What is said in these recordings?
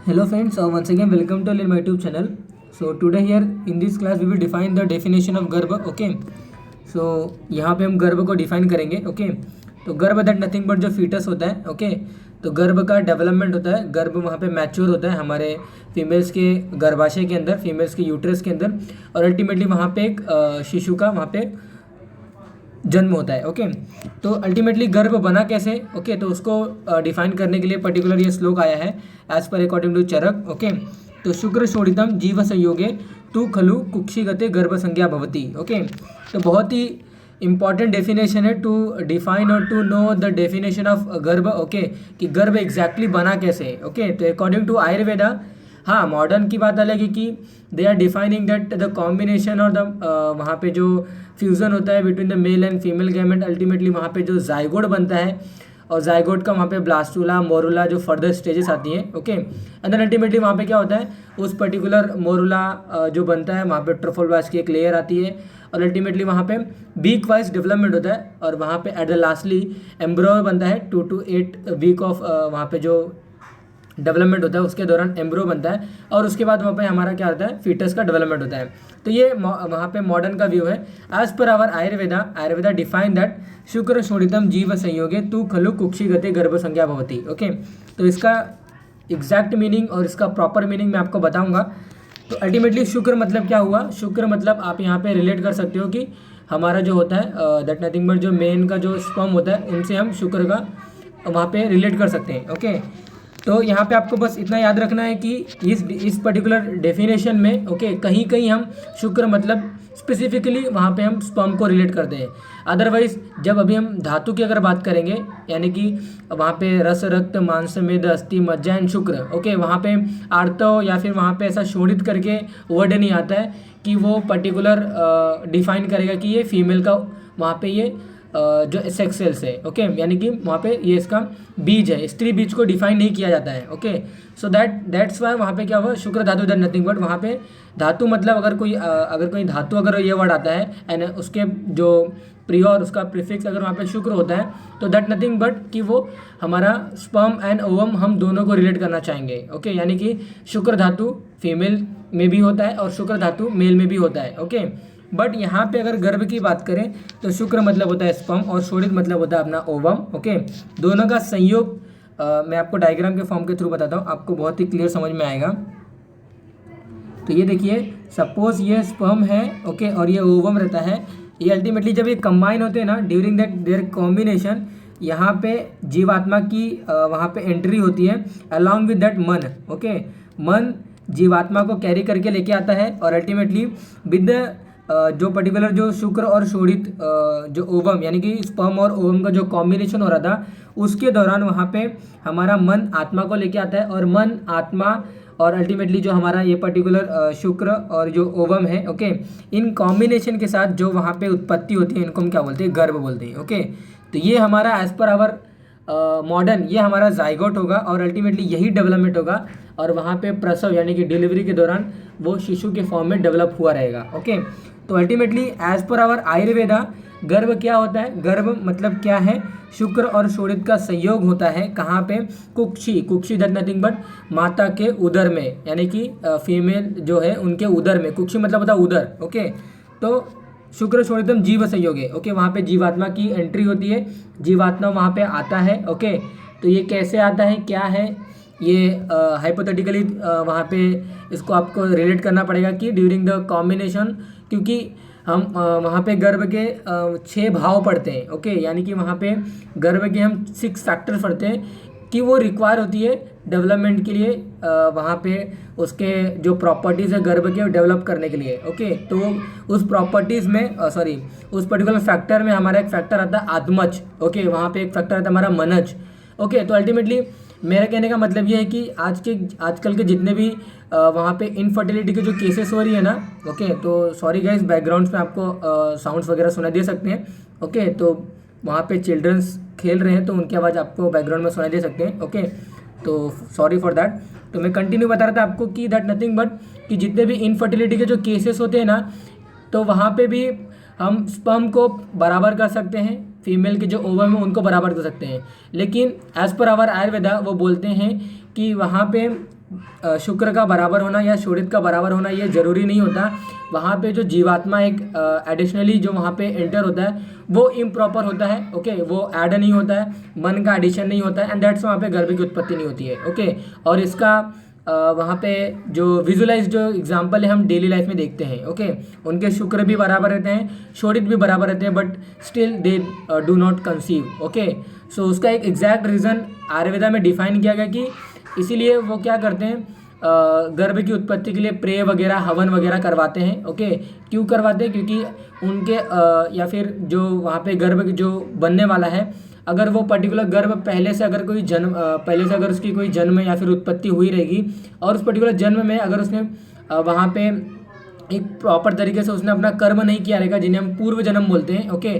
Hello friends, once again welcome to my YouTube channel. So today here in this class we will define the definition of गर्भ. Okay. So यहाँ पे हम गर्भ को define करेंगे. Okay. तो गर्भ दैट नथिंग बट जो फीटस होता है. ओके तो गर्भ का डेवलपमेंट होता है. गर्भ वहाँ पे मैच्योर होता है हमारे फीमेल्स के गर्भाशय के अंदर, फीमेल्स के यूट्रस के अंदर, और अल्टीमेटली वहाँ पे एक शिशु का वहाँ पे जन्म होता है. ओके तो अल्टीमेटली गर्भ बना कैसे. ओके तो उसको डिफाइन करने के लिए पर्टिकुलर ये श्लोक आया है as per according to Charak. Okay तो शुक्र शोणितम जीव संयोगे तू खलु कुक्षिगते गर्भ संज्ञा भवती. ओके तो बहुत ही इंपॉर्टेंट डेफिनेशन है टू डिफाइन और to know the definition of गर्भ. ओके कि गर्भ एग्जैक्टली बना कैसे. ओके तो अकॉर्डिंग टू आयुर्वेदा, हाँ मॉडर्न की बात अलग है कि they are defining that the combination और द वहाँ पे जो फ्यूज़न होता है between the male and female gamete, ultimately वहाँ पे जो जाइगोट बनता है और जाइगोट का वहाँ पे ब्लास्टुला मोरुला जो फर्दर स्टेजेस आती हैं. ओके एंड देन अल्टीमेटली वहाँ पे क्या होता है, उस पर्टिकुलर मोरुला जो बनता है वहाँ पे ट्रोफोल्वास की एक लेयर आती है और अल्टीमेटली वहाँ पे वीक वाइज डेवलपमेंट होता है और वहाँ पे एट द लास्टली एम्ब्रो बनता है. 2 to 8 वीक ऑफ वहाँ पे जो डेवलपमेंट होता है उसके दौरान एम्ब्रो बनता है और उसके बाद वहाँ पे हमारा क्या होता है, फीटस का डेवलपमेंट होता है. तो ये वहाँ पे मॉडर्न का व्यू है. As per our Ayurveda define that शुक्र शोणितम जीव संयोगे तू खलु कुक्षिगते गर्भ संज्ञा भवती. ओके तो इसका एग्जैक्ट मीनिंग और इसका प्रॉपर मीनिंग मैं आपको बताऊंगा. तो अल्टीमेटली शुक्र मतलब क्या हुआ, शुक्र मतलब आप यहाँ पे रिलेट कर सकते हो कि हमारा जो होता है दैट नथिंग बट जो मेन का जो स्पर्म होता है उनसे हम शुक्र का वहाँ पे रिलेट कर सकते हैं. ओके तो यहाँ पे आपको बस इतना याद रखना है कि इस पर्टिकुलर डेफिनेशन में ओके कहीं कहीं हम शुक्र मतलब स्पेसिफिकली वहाँ पे हम स्पर्म को रिलेट करते हैं. अदरवाइज जब अभी हम धातु की अगर बात करेंगे यानी कि वहाँ पे रस रक्त मांस मेद अस्थि मज्जा एंड शुक्र, ओके वहाँ पे आर्तव या फिर वहाँ पे ऐसा शोणित करके वर्ड नहीं आता है कि वो पर्टिकुलर डिफाइन करेगा कि ये फीमेल का वहाँ पे ये जो सेक्स सेल्स है. ओके यानी कि वहाँ पे ये इसका बीज है, स्त्री बीज को डिफाइन नहीं किया जाता है. ओके सो दैट्स वाई वहाँ पे क्या हुआ, शुक्र धातु दैट नथिंग बट वहाँ पे धातु मतलब अगर कोई धातु अगर ये वर्ड आता है एंड उसके जो प्रिय और उसका प्रीफिक्स अगर वहाँ पे शुक्र होता है तो दैट नथिंग बट कि वो हमारा स्पर्म एंड ओवम हम दोनों को रिलेट करना चाहेंगे. ओके यानी कि शुक्र धातु फीमेल में भी होता है और शुक्र धातु मेल में भी होता है. ओके बट यहाँ पे अगर गर्भ की बात करें तो शुक्र मतलब होता है स्पर्म और शोणित मतलब होता है अपना ओवम. ओके दोनों का संयोग मैं आपको डायग्राम के फॉर्म के थ्रू बताता हूँ, आपको बहुत ही क्लियर समझ में आएगा. तो ये देखिए सपोज ये स्पर्म है. ओके और ये ओवम रहता है. ये अल्टीमेटली जब ये कंबाइन होते हैं ना ड्यूरिंग दैट देयर कॉम्बिनेशन यहाँ पे जीवात्मा की वहाँ पे एंट्री होती है अलॉन्ग विद दैट मन. ओके मन जीवात्मा को कैरी करके लेके आता है और अल्टीमेटली विद जो पर्टिकुलर जो शुक्र और शोणित जो ओवम यानी कि स्पर्म और ओवम का जो कॉम्बिनेशन हो रहा था उसके दौरान वहाँ पे हमारा मन आत्मा को लेके आता है और मन आत्मा और अल्टीमेटली जो हमारा ये पर्टिकुलर शुक्र और जो ओवम है. ओके इन कॉम्बिनेशन के साथ जो वहाँ पे उत्पत्ति होती है इनको हम क्या बोलते हैं, गर्भ बोलते हैं. ओके तो ये हमारा एज पर आवर मॉडर्न ये हमारा जाइगोट होगा और अल्टीमेटली यही डेवलपमेंट होगा और वहाँ पे प्रसव यानी कि डिलीवरी के दौरान वो शिशु के फॉर्म में डेवलप हुआ रहेगा. ओके तो ultimately as per our Ayurveda गर्भ क्या होता है, गर्भ मतलब क्या है, शुक्र और शोणित का संयोग होता है कहाँ पे, कुक्षी दैट नथिंग बट माता के उदर में यानी कि फीमेल जो है उनके उदर में, कुक्षी मतलब होता है उदर. ओके तो शुक्र शोणितम जीव संयोग है. ओके वहाँ पे जीवात्मा की एंट्री होती है, जीवात्मा वहाँ पे आता है. ओके तो ये कैसे आता है, क्या है ये हाइपोथेटिकली वहाँ पे इसको आपको रिलेट करना पड़ेगा कि ड्यूरिंग द कॉम्बिनेशन, क्योंकि हम वहाँ पे गर्भ के 6 भाव पढ़ते हैं. ओके यानी कि वहाँ पे गर्भ के हम 6 फैक्टर पढ़ते हैं कि वो रिक्वायर होती है डेवलपमेंट के लिए वहाँ पे उसके जो प्रॉपर्टीज़ है गर्भ के डेवलप करने के लिए. ओके तो उस प्रॉपर्टीज़ में उस पर्टिकुलर फैक्टर में हमारा एक फैक्टर आता है आत्मज. ओके वहाँ पे एक फैक्टर आता है हमारा मनज. ओके तो अल्टीमेटली मेरा कहने का मतलब ये है कि आजकल के जितने भी वहाँ पे इनफर्टिलिटी के जो केसेस हो रही है ना. ओके तो सॉरी गाइस बैकग्राउंड्स में आपको साउंड्स वगैरह सुनाई दे सकते हैं. ओके तो वहाँ पे चिल्ड्रंस खेल रहे हैं तो उनकी आवाज़ आपको बैकग्राउंड में सुनाई दे सकते हैं. ओके तो सॉरी फॉर दैट. तो मैं कंटिन्यू बता रहा था आपको कि दैट नथिंग बट कि जितने भी इनफर्टिलिटी के जो केसेस होते हैं ना तो वहाँ पे भी हम स्पर्म को बराबर कर सकते हैं, फीमेल के जो ओवम है उनको बराबर कर सकते हैं. लेकिन एज पर आवर आयुर्वेदा वो बोलते हैं कि वहाँ पे शुक्र का बराबर होना या शोणित का बराबर होना ये ज़रूरी नहीं होता। वहाँ पे जो जीवात्मा एक एडिशनली जो वहाँ पे एंटर होता है वो इम्प्रॉपर होता है, ओके, वो ऐड नहीं होता है, मन का एडिशन नहीं होता है, एंड दैट्स वहाँ पे गर्भ की उत्पत्ति नहीं होती है, ओके। और इसका वहाँ पे जो विजुलाइज जो एग्जांपल है हम डेली लाइफ में देखते हैं, ओके, उनके शुक्र भी बराबर रहते हैं, शोणित भी बराबर रहते हैं, but still they do not conceive, okay. So उसका एक एग्जैक्ट रीज़न आयुर्वेदा में डिफाइन किया गया कि इसीलिए वो क्या करते हैं, गर्भ की उत्पत्ति के लिए प्रे वगैरह हवन वगैरह करवाते हैं, ओके। क्यों करवाते हैं? क्योंकि उनके या फिर जो वहाँ पे गर्भ जो बनने वाला है, अगर वो पर्टिकुलर गर्भ पहले से अगर कोई जन्म पहले से अगर उसकी कोई जन्म या फिर उत्पत्ति हुई रहेगी और उस पर्टिकुलर जन्म में अगर उसने वहाँ पे एक प्रॉपर तरीके से उसने अपना कर्म नहीं किया रहेगा, जिन्हें हम पूर्व जन्म बोलते हैं, ओके,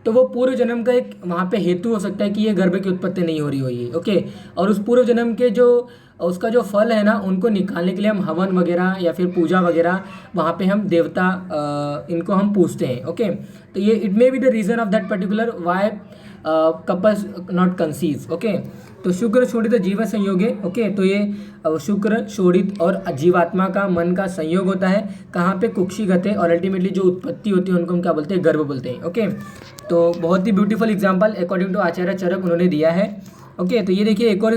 तो वो पूर्व जन्म का एक वहाँ पे हेतु हो सकता है कि ये गर्भ की उत्पत्ति नहीं हो रही होगी, ओके। और उस पूर्व जन्म के जो उसका जो फल है ना, उनको निकालने के लिए हम हवन वगैरह या फिर पूजा वगैरह वहाँ पे हम देवता इनको हम पूछते हैं, ओके। तो ये it may be the reason of that particular why couples not conceive, okay. तो शुक्र शोणित जीव संयोग है, ओके। तो ये शुक्र शोणित और जीवात्मा का मन का संयोग होता है, कहाँ पे? कुक्षिगते, और अल्टीमेटली जो उत्पत्ति होती है उनको हम क्या बोलते हैं? गर्भ बोलते हैं, ओके। तो बहुत ही ब्यूटीफुल एग्जाम्पल अकॉर्डिंग टू आचार्य चरक उन्होंने दिया है, ओके। तो ये देखिए एक और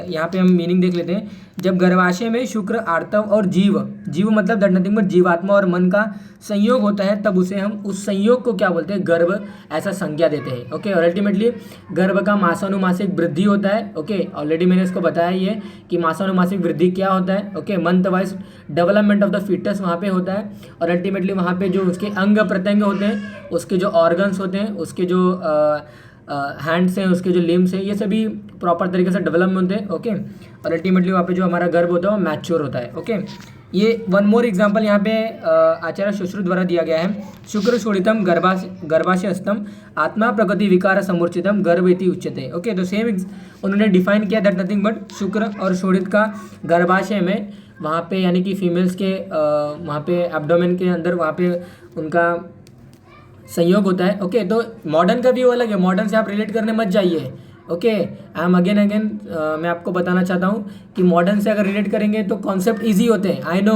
यहाँ पे हम मीनिंग देख लेते हैं। जब गर्भाशय में शुक्र आर्तव और जीव मतलब दैट नथिंग बट जीवात्मा और मन का संयोग होता है, तब उसे हम उस संयोग को क्या बोलते हैं? गर्भ ऐसा संज्ञा देते हैं, ओके। और अल्टीमेटली गर्भ का मासानुमासिक वृद्धि होता है, ओके। ऑलरेडी मैंने इसको बताया ये कि मासानुमासिक वृद्धि क्या होता है, okay. Month wise development of the foetus वहाँ पे होता है, और अल्टीमेटली वहाँ पे जो उसके अंग प्रत्यंग होते हैं, उसके जो ऑर्गन्स होते हैं, उसके जो हैंड्स हैं, उसके जो लिम्स हैं, ये सभी प्रॉपर तरीके से डेवलप होते हैं, ओके। और अल्टीमेटली वहाँ पे जो हमारा गर्भ होता है वो मैच्योर होता है, ओके। ये वन मोर एग्जांपल यहाँ पे आचार्य शुश्रु द्वारा दिया गया है। शुक्र शोणितम गर्भाशयस्थम आत्मा प्रकृति विकार समूर्चितम गर्भ इति उच्यते, ओके। तो सेम उन्होंने डिफाइन किया दैट नथिंग बट शुक्र और शोणित का गर्भाशय में वहाँ पे यानी कि फीमेल्स के वहाँ पे एब्डोमेन के अंदर वहाँ पे उनका संयोग होता है, ओके। तो मॉडर्न का व्यू अलग है, मॉडर्न से आप रिलेट करने मत जाइए, ओके। आई एम अगेन मैं आपको बताना चाहता हूँ कि मॉडर्न से अगर रिलेट करेंगे तो कॉन्सेप्ट इजी होते हैं, आई नो,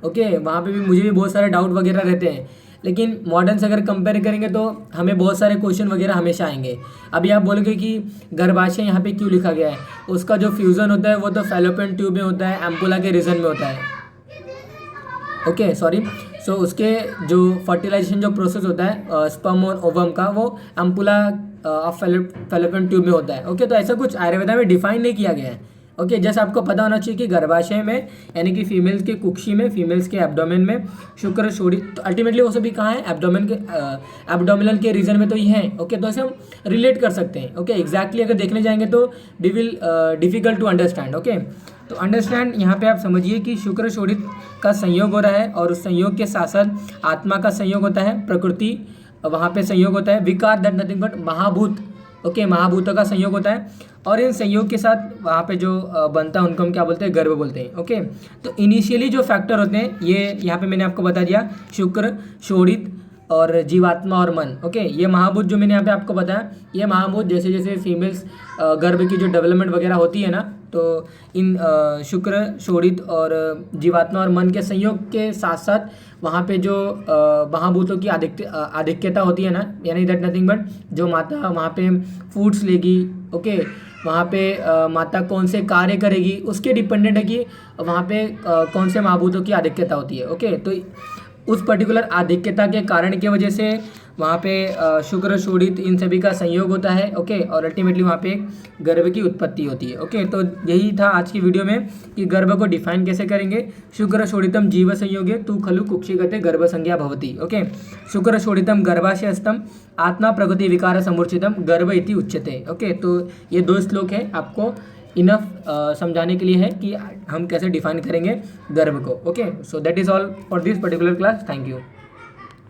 ओके। वहाँ पे भी मुझे भी बहुत सारे डाउट वगैरह रहते हैं, लेकिन मॉडर्न से अगर कंपेयर करेंगे तो हमें बहुत सारे क्वेश्चन वगैरह हमेशा आएंगे। अभी आप बोलोगे कि गर्भाशय यहाँ पे क्यों लिखा गया है, उसका जो फ्यूज़न होता है वो तो फैलोपियन ट्यूब में होता है, एम्पुला के रीजन में होता है, ओके, सॉरी। सो उसके जो फर्टिलाइजेशन जो प्रोसेस होता है स्पर्म और ओवम का, वो एम्पुला ऑफ फैलोपियन ट्यूब में होता है, ओके। तो ऐसा कुछ आयुर्वेदा में डिफाइन नहीं किया गया है, ओके। जस्ट आपको पता होना चाहिए कि गर्भाशय में यानी कि फीमेल्स के कुक्षी में, फीमेल्स के एब्डोमेन में शुक्र शोणित, तो अल्टीमेटली वो सभी कहाँ है? एब्डोमेन के एब्डोमिनल के रीजन में तो ये हैं, ओके। तो ऐसे हम रिलेट कर सकते हैं, ओके। एग्जैक्टली अगर देखने जाएंगे तो we will difficult to understand, okay. तो अंडरस्टैंड यहाँ पे आप समझिए कि शुक्र शोणित का संयोग हो रहा है, और उस संयोग के साथ साथ आत्मा का संयोग होता है, प्रकृति वहाँ पे संयोग होता है, विकार दैट नथिंग बट महाभूत, ओके, महाभूतों का संयोग होता है, और इन संयोग के साथ वहाँ पे जो बनता है उनको हम क्या बोलते हैं? गर्भ बोलते हैं, ओके। तो इनिशियली जो फैक्टर होते हैं ये यहाँ पे मैंने आपको बता दिया, शुक्र शोणित और जीवात्मा और मन, ओके। ये महाभूत जो मैंने यहाँ पे आपको बताया, ये महाभूत जैसे जैसे फीमेल्स गर्भ की जो डेवलपमेंट वगैरह होती है ना, तो इन शुक्र शोणित और जीवात्मा और मन के संयोग के साथ साथ वहाँ पे जो महाभूतों की आधिक्यता होती है ना, यानी दैट नथिंग बट जो माता वहाँ पे फूड्स लेगी, ओके, वहाँ पे माता कौन से कार्य करेगी उसके डिपेंडेंट है कि वहाँ पे कौन से महाभूतों की आधिक्यता होती है, ओके। तो उस पर्टिकुलर आधिक्यता के कारण की वजह से वहाँ पे शुक्र शोणित इन सभी का संयोग होता है, ओके। और अल्टीमेटली वहाँ पे गर्भ की उत्पत्ति होती है, ओके। तो यही था आज की वीडियो में कि गर्भ को डिफाइन कैसे करेंगे। शुक्र शोणितम जीव संयोगे तू खलु कुक्षिगते गर्भ संज्ञा भवति, ओके। शुक्र शोणितम गर्भाशयस्थम आत्मा प्रकृति विकार समूर्छितम गर्भ इति उच्यते, ओके। तो ये 2 श्लोक है आपको इनफ समझाने के लिए है कि हम कैसे डिफाइन करेंगे गर्भ को, okay. So that is all for this particular class, thank you.